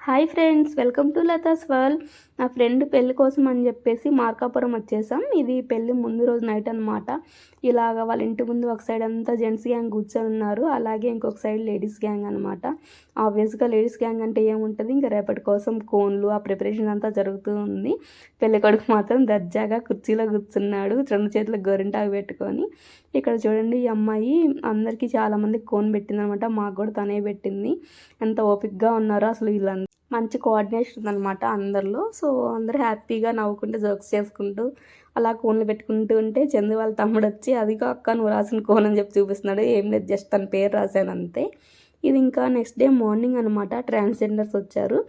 Hi friends, welcome to Latha's world. నా friend పెళ్లి కోసం అని చెప్పేసి మార్కాపురం వచ్చేసాం. ఇది పెళ్లి ముందు రోజు నైట్ అనమాట. ఇలాగ వాళ్ళ ఇంటి ముందు ఒక సైడ్ అంతా జెంట్స్ గ్యాంగ్ కూర్చొని ఉన్నారు, అలాగే ఇంకొక సైడ్ లేడీస్ గ్యాంగ్ అనమాట. ఆబ్వియస్గా లేడీస్ గ్యాంగ్ అంటే ఏముంటుంది, ఇంకా రేపటి కోసం కోన్లు ఆ ప్రిపరేషన్ అంతా జరుగుతూ ఉంది. పెళ్లి కొడుకు మాత్రం దర్జాగా కుర్చీలో కూర్చున్నాడు, రెండు చేతులకు గోరింటాకు పెట్టుకొని. ఇక్కడ చూడండి, ఈ అమ్మాయి అందరికీ చాలామంది కోన్ పెట్టింది అనమాట. మాకు కూడా తనే పెట్టింది. ఎంత ఓపిక్గా ఉన్నారో అసలు వీళ్ళందరూ. మంచి కోఆర్డినేషన్ ఉందన్నమాట అందరిలో. సో అందరూ హ్యాపీగా నవ్వుకుంటూ జోక్స్ చేసుకుంటూ అలా కోన్లు పెట్టుకుంటూ ఉంటే చందు వాళ్ళ తమ్ముడు వచ్చి, అదిగో అక్క నువ్వు రాసిన కోన్ అని చెప్పి చూపిస్తున్నాడు. ఏం లేదు, జస్ట్ తన పేరు రాశాను అంతే. ఇది ఇంకా నెక్స్ట్ డే మార్నింగ్ అనమాట. ట్రాన్స్జెండర్స్ వచ్చారు,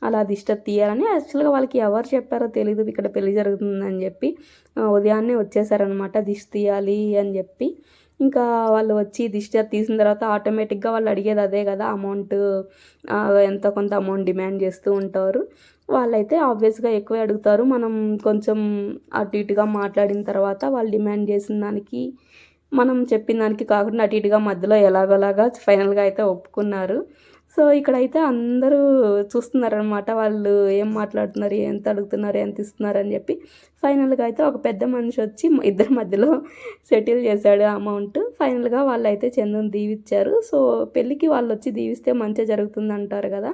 అలా దిష్టి తీయాలని. యాక్చువల్గా వాళ్ళకి ఎవరు చెప్పారో తెలీదు ఇక్కడ పెళ్లి జరుగుతుందని చెప్పి. ఉదయాన్నే వచ్చేసారనమాట దిష్టి తీయాలి అని చెప్పి. ఇంకా వాళ్ళు వచ్చి దిష్టి తీసిన తర్వాత ఆటోమేటిక్గా వాళ్ళు అడిగేది అదే కదా, అమౌంట్ ఎంతో కొంత అమౌంట్ డిమాండ్ చేస్తూ ఉంటారు. వాళ్ళైతే ఆబ్వియస్గా ఎక్కువే అడుగుతారు. మనం కొంచెం అటు ఇటుగా మాట్లాడిన తర్వాత వాళ్ళు డిమాండ్ చేసిన దానికి మనం చెప్పిన దానికి కాకుండా అటు ఇటుగా మధ్యలో ఎలాగోలాగా ఫైనల్గా అయితే ఒప్పుకున్నారు. సో ఇక్కడైతే అందరూ చూస్తున్నారనమాట, వాళ్ళు ఏం మాట్లాడుతున్నారు, ఎంత అడుగుతున్నారు, ఎంత ఇస్తున్నారు అని చెప్పి. ఫైనల్గా అయితే ఒక పెద్ద మనిషి వచ్చి ఇద్దరి మధ్యలో సెటిల్ చేశాడు అమౌంట్. ఫైనల్గా వాళ్ళు అయితే చందుని దీవిచ్చారు. సో పెళ్ళికి వాళ్ళు వచ్చి దీవిస్తే మంచిగా జరుగుతుంది అంటారు కదా.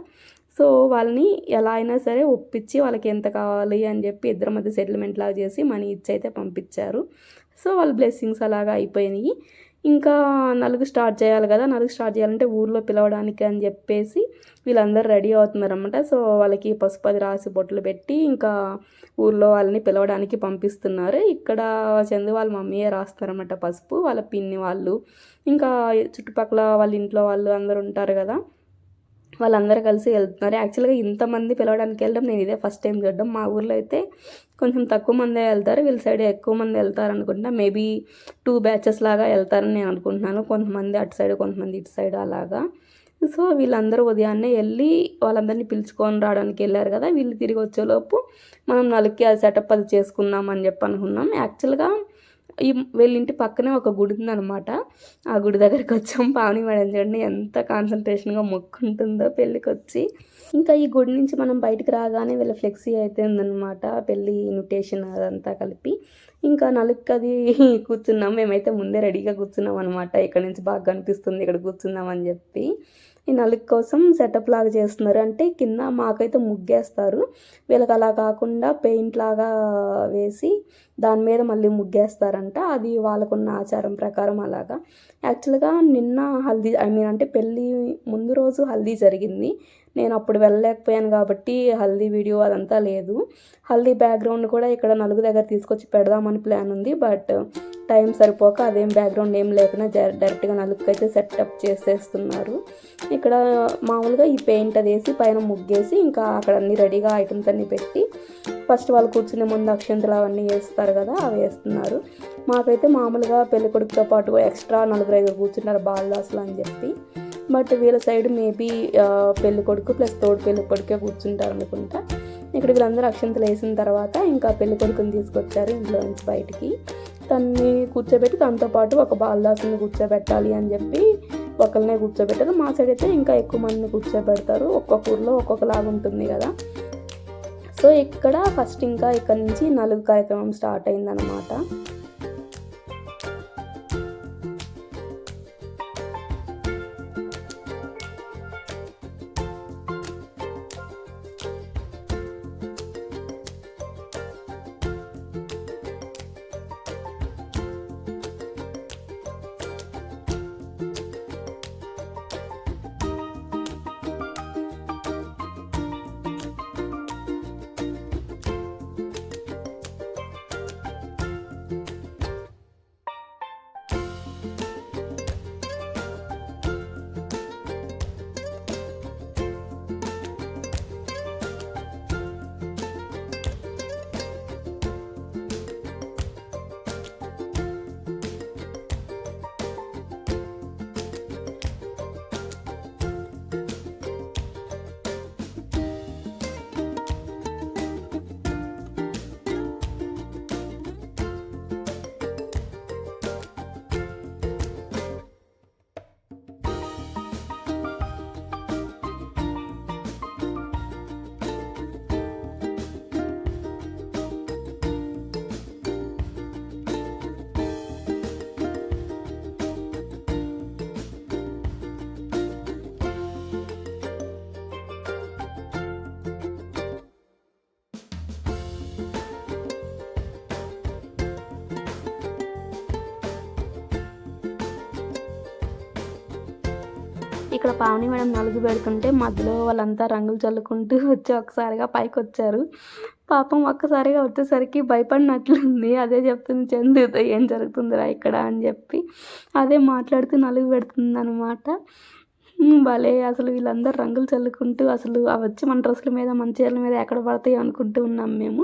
సో వాళ్ళని ఎలా అయినా సరే ఒప్పించి వాళ్ళకి ఎంత కావాలి అని చెప్పి ఇద్దరి మధ్య సెటిల్మెంట్ లాగా చేసి మనీ ఇచ్చి అయితే పంపించారు. సో వాళ్ళ బ్లెస్సింగ్స్ అలాగా అయిపోయినాయి. ఇంకా నలుగు స్టార్ట్ చేయాలి కదా. నలుగు స్టార్ట్ చేయాలంటే ఊర్లో పిలవడానికి అని చెప్పేసి వీళ్ళందరూ రెడీ అవుతున్నారన్నమాట. సో వాళ్ళకి పసుపు అది రాసి బొట్లు పెట్టి ఇంకా ఊర్లో వాళ్ళని పిలవడానికి పంపిస్తున్నారు. ఇక్కడ చందు వాళ్ళ మమ్మీయే రాస్తున్నారన్నమాట పసుపు. వాళ్ళ పిన్ని వాళ్ళు ఇంకా చుట్టుపక్కల వాళ్ళ ఇంట్లో వాళ్ళు అందరూ ఉంటారు కదా, వాళ్ళందరూ కలిసి వెళ్తున్నారు. యాక్చువల్గా ఇంతమంది పిలవడానికి వెళ్ళడం నేను ఇదే ఫస్ట్ టైం చూడడం. మా ఊర్లో అయితే కొంచెం తక్కువ మందే వెళ్తారు, వీళ్ళ సైడ్ ఎక్కువ మంది వెళ్తారు అనుకుంటున్నా. మేబీ 2 బ్యాచెస్ లాగా వెళ్తారని నేను అనుకుంటున్నాను. కొంతమంది అటు సైడ్, కొంతమంది ఇటు సైడ్ అలాగా. సో వీళ్ళందరూ ఉదయాన్నే వెళ్ళి వాళ్ళందరినీ పిలుచుకొని రావడానికి వెళ్ళారు కదా. వీళ్ళు తిరిగి వచ్చేలోపు మనం నలుగుకి అది సెటప్ అది చేసుకుందాం అని చెప్పి అనుకున్నాం. యాక్చువల్గా వీళ్ళింటి పక్కనే ఒక గుడి ఉందనమాట. ఆ గుడి దగ్గరికి వచ్చాం. పావని మేడం చూడండి ఎంత కాన్సన్ట్రేషన్గా మొక్కుంటుందో పెళ్ళికి వచ్చి. ఇంకా ఈ గుడి నుంచి మనం బయటికి రాగానే వీళ్ళ ఫ్లెక్సీ అయితే ఉందన్నమాట, పెళ్ళి ఇన్విటేషన్ అదంతా కలిపి. ఇంకా నలుగుకి అది కూర్చున్నాం. మేమైతే ముందే రెడీగా కూర్చున్నాం అనమాట. ఇక్కడ నుంచి బాగా కనిపిస్తుంది, ఇక్కడ కూర్చుందాం అని చెప్పి. ఈ నలుగు కోసం సెటప్ లాగా చేస్తున్నారు. అంటే కింద మాకైతే ముగ్గేస్తారు, వీళ్ళకి అలా కాకుండా పెయింట్ లాగా వేసి దాని మీద మళ్ళీ ముగ్గేస్తారంట. అది వాళ్ళకున్న ఆచారం ప్రకారం అలాగా. యాక్చువల్గా నిన్న హల్దీ అంటే పెళ్ళి ముందు రోజు హల్దీ జరిగింది. నేను అప్పుడు వెళ్ళలేకపోయాను కాబట్టి హల్దీ వీడియో అదంతా లేదు. హల్దీ బ్యాక్గ్రౌండ్ కూడా ఇక్కడ నలుగు దగ్గర తీసుకొచ్చి పెడదామని ప్లాన్ ఉంది. బట్ టైం సరిపోక అదేం బ్యాక్గ్రౌండ్ ఏం లేకుండా డైరెక్ట్గా నలుగుకైతే సెటప్ చేసేస్తున్నారు. ఇక్కడ మామూలుగా ఈ పెయింట్ అది వేసి పైన ముగ్గేసి ఇంకా అక్కడ అన్ని రెడీగా ఐటమ్స్ అన్నీ పెట్టి ఫస్ట్ వాళ్ళు కూర్చునే ముందు అక్షంతలు అవన్నీ వేస్తారు కదా, అవి వేస్తున్నారు. మాకైతే మామూలుగా పెళ్ళికొడుకుతో పాటు ఎక్స్ట్రా 4-5 కూర్చున్నారు బాలదాసులు అని చెప్పి. బట్ వీళ్ళ సైడ్ మేబీ పెళ్ళికొడుకు ప్లస్ తోడు పెళ్ళికొడుకే కూర్చుంటారు అనుకుంటా. ఇక్కడ వీళ్ళందరూ అక్షంతలు వేసిన తర్వాత ఇంకా పెళ్ళికొడుకుని తీసుకొచ్చారు ఇంట్లో నుంచి బయటికి. తన్ని కూర్చోబెట్టి తనతో పాటు ఒక బాలదాసుని కూర్చోబెట్టాలి అని చెప్పి ఒకరినే కూర్చోబెట్టారు. మా సైడ్ అయితే ఇంకా ఎక్కువ మందిని కూర్చోబెడతారు, ఒక్కొక్క ఊర్లో ఒక్కొక్కలాగా ఉంటుంది కదా. సో ఇక్కడ ఫస్ట్ ఇంకా ఇక్కడ నుంచి నలుగు కార్యక్రమం స్టార్ట్ అయిందనమాట. ఇక్కడ పావని మేడం నలుగు పెడుతుంటే మధ్యలో వాళ్ళంతా రంగులు చల్లుకుంటూ వచ్చి ఒకసారిగా పైకి వచ్చారు. పాపం ఒక్కసారిగా వచ్చేసరికి భయపడినట్లుంది. అదే చెప్తుంది చందుతో ఏం జరుగుతుందిరా ఇక్కడ అని చెప్పి అదే మాట్లాడుతూ నలుగు పెడుతుందనమాట. భలే అసలు వీళ్ళందరూ రంగులు చల్లుకుంటూ అసలు అవి వచ్చి మన డ్రెస్సుల మీద మన చీరల మీద ఎక్కడ పడతాయి అనుకుంటూ ఉన్నాం మేము.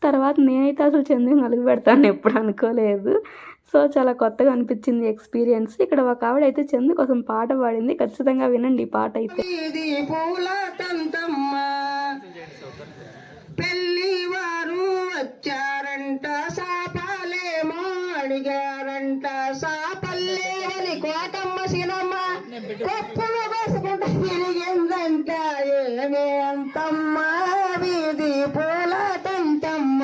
తర్వాత నేనైతే అసలు చందుకు నలుగు పెడతాను ఎప్పుడు అనుకోలేదు. సో చాలా కొత్తగా అనిపించింది ఎక్స్పీరియన్స్. ఇక్కడ ఒక ఆవిడైతే చందు కోసం పాట పాడింది, ఖచ్చితంగా వినండి ఈ పాట అయితే. పెళ్లి వారు వచ్చారంట, సాపాలేమో అడిగారంట, సాపల్లేవని కోటమ్మ సినమ్మ కొప్పులు వేసుకుంటూ తిరిగిందంట, ఏమే అంతమ్మ వీధి పూల తంతమ్మ.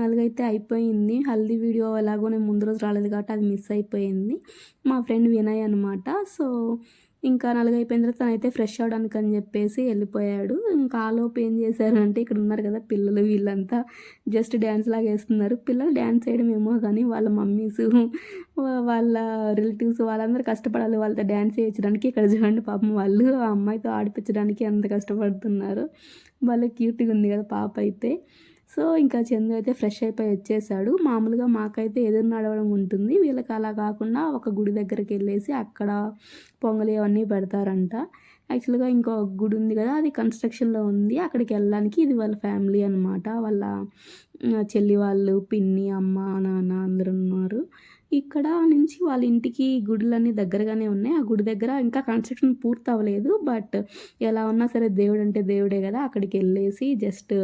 నలుగైతే అయిపోయింది. హల్దీ వీడియో ఎలాగో నేను ముందు రోజు రాలేదు కాబట్టి అది మిస్ అయిపోయింది. మా ఫ్రెండ్ వినయ్ అనమాట. సో ఇంకా నలుగైపోయిన తర్వాత తనైతే ఫ్రెష్ అవడానికి అని చెప్పేసి వెళ్ళిపోయాడు. ఇంకా ఆలోపు ఏం చేశారు అంటే, ఇక్కడ ఉన్నారు కదా పిల్లలు, వీళ్ళంతా జస్ట్ డ్యాన్స్ లాగా వేస్తున్నారు. పిల్లలు డ్యాన్స్ వేయడం ఏమో కానీ వాళ్ళ మమ్మీస్ వాళ్ళ రిలేటివ్స్ వాళ్ళందరూ కష్టపడాలి వాళ్ళతో డ్యాన్స్ వేయించడానికి. ఇక్కడ చూడండి పాపం వాళ్ళు ఆ అమ్మాయితో ఆడిపించడానికి ఎంత కష్టపడుతున్నారు. వాళ్ళ క్యూట్గా ఉంది కదా పాప అయితే. సో ఇంకా చందు అయితే ఫ్రెష్ అయిపోయి వచ్చేసాడు. మామూలుగా మాకైతే ఎదురు నడవడం ఉంటుంది, వీళ్ళకి అలా కాకుండా ఒక గుడి దగ్గరికి వెళ్ళేసి అక్కడ పొంగలి అవన్నీ పెడతారంట. యాక్చువల్గా ఇంకో గుడి ఉంది కదా, అది కన్స్ట్రక్షన్లో ఉంది, అక్కడికి వెళ్ళడానికి. ఇది వాళ్ళ ఫ్యామిలీ అనమాట. వాళ్ళ చెల్లి వాళ్ళు, పిన్ని, అమ్మ, నాన్న అందరూ ఉన్నారు. ఇక్కడ నుంచి వాళ్ళ ఇంటికి గుడులన్నీ దగ్గరగానే ఉన్నాయి. ఆ గుడి దగ్గర ఇంకా కన్స్ట్రక్షన్ పూర్తి అవ్వలేదు, బట్ ఎలా ఉన్నా సరే దేవుడు అంటే దేవుడే కదా, అక్కడికి వెళ్ళేసి జస్ట్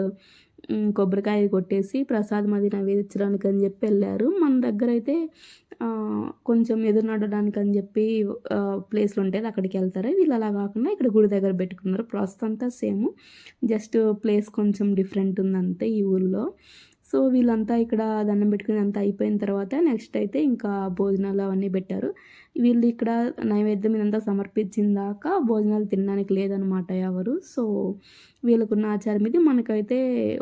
కొబ్బరికాయ కొట్టేసి ప్రసాదం అది నైవేదించడానికి అని చెప్పి వెళ్ళారు. మన దగ్గర అయితే కొంచెం ఎదురు నడవడానికి అని చెప్పి ప్లేస్లు ఉంటాయి, అక్కడికి వెళ్తారు. వీళ్ళు అలా కాకుండా ఇక్కడ గుడి దగ్గర పెట్టుకున్నారు. ప్రాసెస్ అంతా సేమ్, జస్ట్ ప్లేస్ కొంచెం డిఫరెంట్ ఉందంతే ఈ ఊళ్ళో. సో వీళ్ళంతా ఇక్కడ దండం పెట్టుకుని అంతా అయిపోయిన తర్వాత నెక్స్ట్ అయితే ఇంకా భోజనాలు అవన్నీ పెట్టారు. వీళ్ళు ఇక్కడ నైవేద్యం ఇదంతా సమర్పించిన దాకా భోజనాలు తినడానికి లేదనమాట ఎవరు. సో వీళ్ళకున్న ఆచారం ఇది. మనకైతే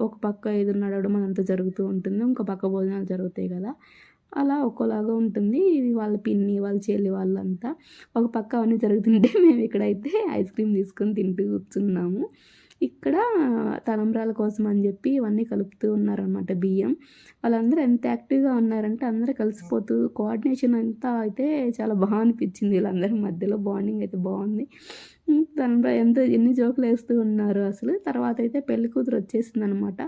ఒక పక్క ఎదురు నడవడం అదంతా జరుగుతూ ఉంటుంది, ఇంకో పక్క భోజనాలు జరుగుతాయి కదా, అలా ఒక్కోలాగా ఉంటుంది. ఇది వాళ్ళ పిన్ని, వాళ్ళ చెల్లి వాళ్ళంతా ఒక పక్క అవన్నీ జరుగుతుంటే మేము ఇక్కడైతే ఐస్ క్రీమ్ తీసుకొని తింటూ కూర్చున్నాము. ఇక్కడ తలంబ్రాల కోసం అని చెప్పి ఇవన్నీ కలుపుతూ ఉన్నారనమాట బియ్యం. వాళ్ళందరూ ఎంత యాక్టివ్గా ఉన్నారంటే అందరూ కలిసిపోతూ కోఆర్డినేషన్ అంతా అయితే చాలా బాగా అనిపించింది. వీళ్ళందరి మధ్యలో బాండింగ్ అయితే బాగుంది. తలంబ్రా ఎన్ని జోకులు వేస్తూ ఉన్నారు అసలు. తర్వాత అయితే పెళ్లి కూతురు వచ్చేసింది అనమాట.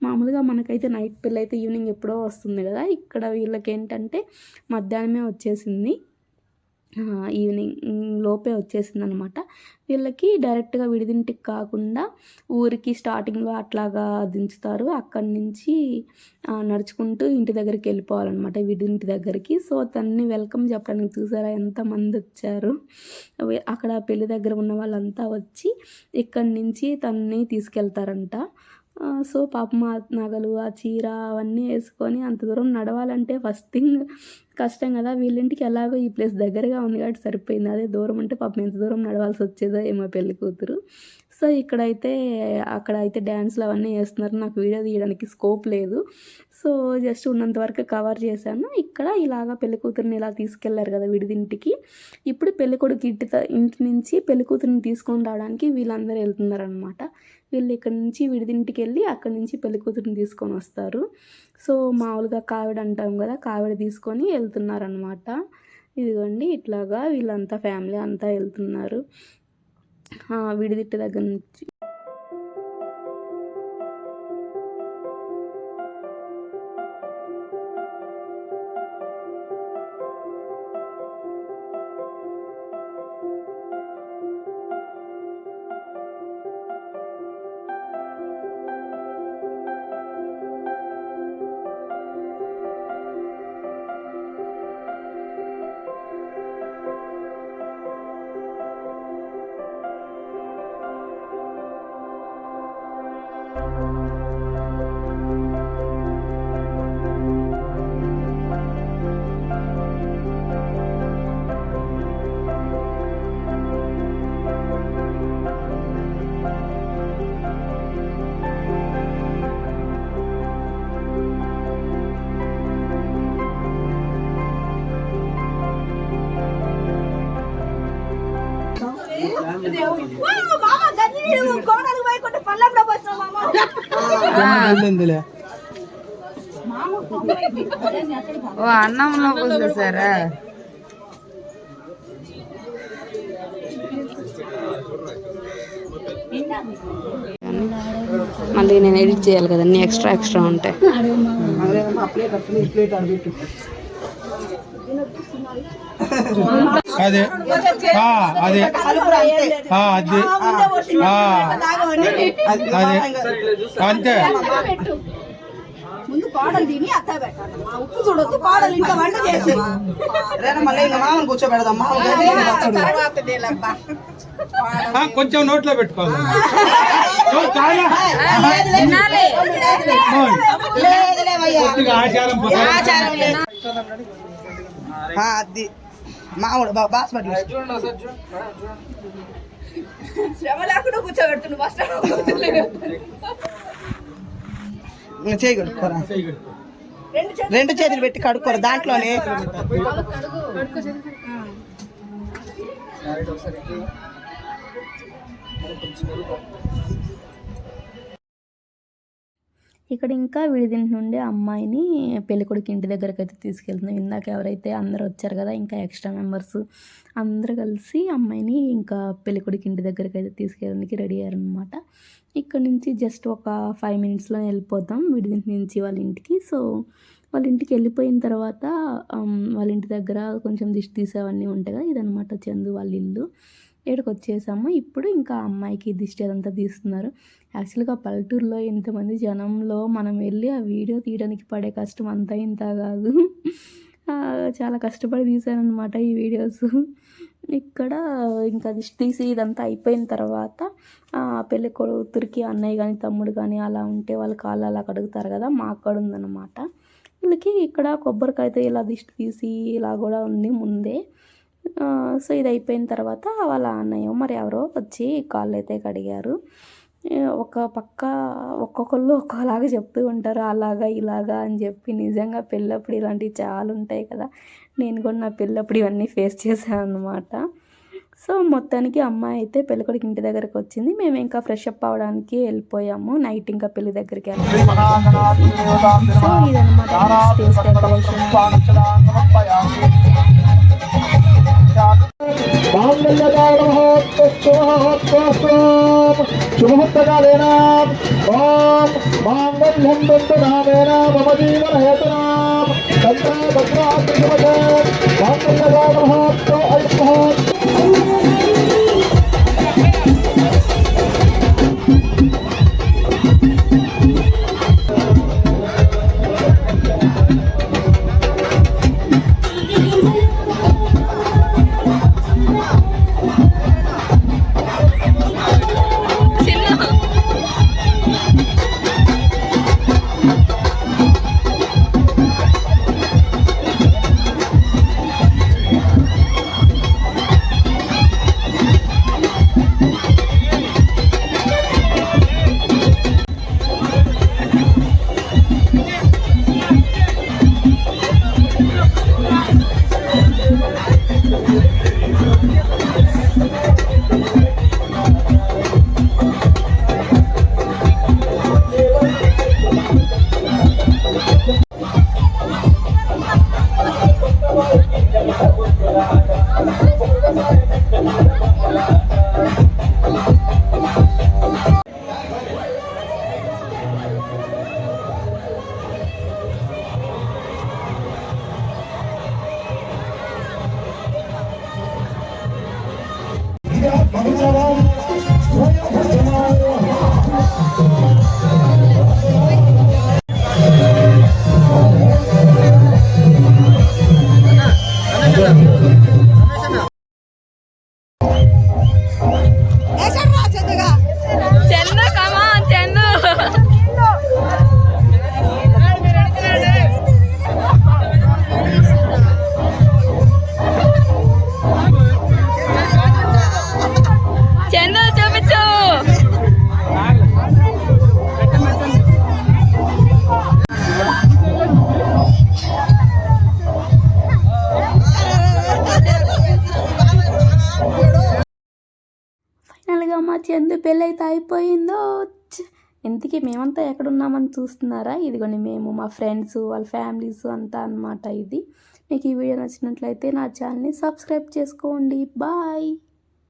మామూలుగా మనకైతే నైట్ పెళ్ళి అయితే ఈవినింగ్ ఎప్పుడో వస్తుంది కదా, ఇక్కడ వీళ్ళకి ఏంటంటే మధ్యాహ్నమే వచ్చేసింది, ఈవినింగ్ లోపే వచ్చేసింది అనమాట. వీళ్ళకి డైరెక్ట్గా విడిదింటికి కాకుండా ఊరికి స్టార్టింగ్లో అట్లాగా దించుతారు. అక్కడి నుంచి నడుచుకుంటూ ఇంటి దగ్గరికి వెళ్ళిపోవాలన్నమాట, విడిదింటి దగ్గరికి. సో తన్ని వెల్కమ్ చెప్పడానికి చూసారా ఎంతమంది వచ్చారు. అక్కడ పెళ్లి దగ్గర ఉన్న వాళ్ళంతా వచ్చి ఇక్కడి నుంచి తన్ని తీసుకెళ్తారంట. సో పాపం ఆ నగలు, ఆ చీర అవన్నీ వేసుకొని అంత దూరం నడవాలంటే ఫస్ట్ థింగ్ కష్టం కదా. వీళ్ళింటికి ఎలాగో ఈ ప్లేస్ దగ్గరగా ఉంది కాబట్టి సరిపోయింది, అదే దూరం అంటే పాపం ఎంత దూరం నడవాల్సి వచ్చేదో ఏమో పెళ్లి కూతురు. సో ఇక్కడైతే అక్కడైతే డ్యాన్స్లు అవన్నీ వేస్తున్నారు. నాకు వీడియో తీయడానికి స్కోప్ లేదు, సో జస్ట్ ఉన్నంత వరకు కవర్ చేశాను. ఇక్కడ ఇలాగా పెళ్లి కూతురిని ఇలా తీసుకెళ్లారు కదా విడిదింటికి. ఇప్పుడు పెళ్లి కొడుకు ఇంటి నుంచి పెళ్లి కూతురిని తీసుకొని రావడానికి వీళ్ళందరూ వెళ్తున్నారనమాట. వీళ్ళు ఇక్కడ నుంచి విడిదింటికి వెళ్ళి అక్కడి నుంచి పెళ్లి కూతురిని తీసుకొని వస్తారు. సో మామూలుగా కావిడ అంటాం కదా, కావిడ తీసుకొని వెళ్తున్నారనమాట. ఇదిగోండి ఇట్లాగా వీళ్ళంతా ఫ్యామిలీ అంతా వెళ్తున్నారు విడిదిట్టు దగ్గర నుంచి. ఓ అన్నంలో పోసేసారా? మళ్ళీ నేను ఎడిట్ చేయాలి కదా, అన్ని ఎక్స్ట్రా ఉంటాయి. అదే అదే అది అదే అంతే. ముందు కోడలు తిని అత్త పెట్టాలి. ఉప్పు చూడొద్దు, కోడలు ఇంకా వంట చేసి మళ్ళీ ఇంకా మామూలు కూర్చోబెడదాం. కొంచెం నోట్లో పెట్టుకోవాలి. అది మామూలు బాస్మతి శ్రమ లేకుండా కూర్చోబెడుతుంది. చేయగలరు రెండు చేతులు పెట్టి కడుక్కోరు దాంట్లోనే. ఇక్కడ ఇంకా విడిదింటి నుండి అమ్మాయిని పెళ్ళికొడుకు ఇంటి దగ్గరకు అయితే తీసుకెళ్తున్నాం. ఇందాక ఎవరైతే అందరూ వచ్చారు కదా, ఇంకా ఎక్స్ట్రా మెంబర్స్ అందరూ కలిసి అమ్మాయిని ఇంకా పెళ్ళికొడుకు ఇంటి దగ్గరకు అయితే తీసుకెళ్ళడానికి రెడీ అయ్యారనమాట. ఇక్కడ నుంచి జస్ట్ ఒక 5 minutesలో వెళ్ళిపోతాం విడిదింటి నుంచి వాళ్ళ ఇంటికి. సో వాళ్ళ ఇంటికి వెళ్ళిపోయిన తర్వాత వాళ్ళ ఇంటి దగ్గర కొంచెం దిష్టి తీసేవన్నీ ఉంటాయి కదా, ఇదనమాట చందు వాళ్ళ ఇల్లు. ఇక్కడికి వచ్చేసాము. ఇప్పుడు ఇంకా అమ్మాయికి దిష్టి అదంతా తీస్తున్నారు. యాక్చువల్గా పల్లెటూరులో ఇంతమంది జనంలో మనం వెళ్ళి ఆ వీడియో తీయడానికి పడే కష్టం అంతా ఇంత కాదు. చాలా కష్టపడి తీశానమాట ఈ వీడియోస్. ఇక్కడ ఇంకా దిష్టి తీసి ఇదంతా అయిపోయిన తర్వాత పెళ్ళి కూతురికి అన్నయ్య కానీ తమ్ముడు కానీ అలా ఉంటే వాళ్ళ కాళ్ళు అలా కడుగుతారు కదా, మా అక్కడ ఉందన్నమాట. వీళ్ళకి ఇక్కడ కొబ్బరికాయతో ఇలా దిష్టి తీసి ఇలా కూడా ఉంది ముందే. సో ఇది అయిపోయిన తర్వాత వాళ్ళ అన్నయ్య మరి ఎవరో వచ్చి కాళ్ళు అయితే కడిగారు. ఒక పక్క ఒక్కొక్కళ్ళు ఒక్కోలాగా చెప్తూ ఉంటారు, అలాగా ఇలాగా అని చెప్పి. నిజంగా పెళ్ళప్పుడు ఇలాంటివి చాలా ఉంటాయి కదా, నేను కూడా నా పెళ్ళప్పుడు ఇవన్నీ ఫేస్ చేశాను అనమాట. సో మొత్తానికి అమ్మాయి అయితే పెళ్ళికొడుకు ఇంటి దగ్గరకు వచ్చింది. మేము ఇంకా ఫ్రెష్ అప్ అవ్వడానికి వెళ్ళిపోయాము. నైట్ ఇంకా పెళ్లి దగ్గరికి వెళ్ళాము. సో ఇదన్నమాట స్టేజ్ డెకరేషన్. శుభముహూర్తకాలేన ఓం మాంగళ్యం దంతునామేన మమ జీవనహేతునాం తంత్ర భద్రాద్రి శుభదే మాంగళ్యకాలమహోత్సవ ఐమహోత్సవ. చందు పెళ్ళి అయితే అయిపోయిందో. ఇంతకీ మేమంతా ఎక్కడున్నామని చూస్తున్నారా? ఇదిగోండి మేము, మా ఫ్రెండ్స్, వాళ్ళ ఫ్యామిలీస్ అంతా అన్నమాట ఇది. మీకు ఈ వీడియో నచ్చినట్లయితే నా ఛానల్ని సబ్స్క్రైబ్ చేసుకోండి. బాయ్.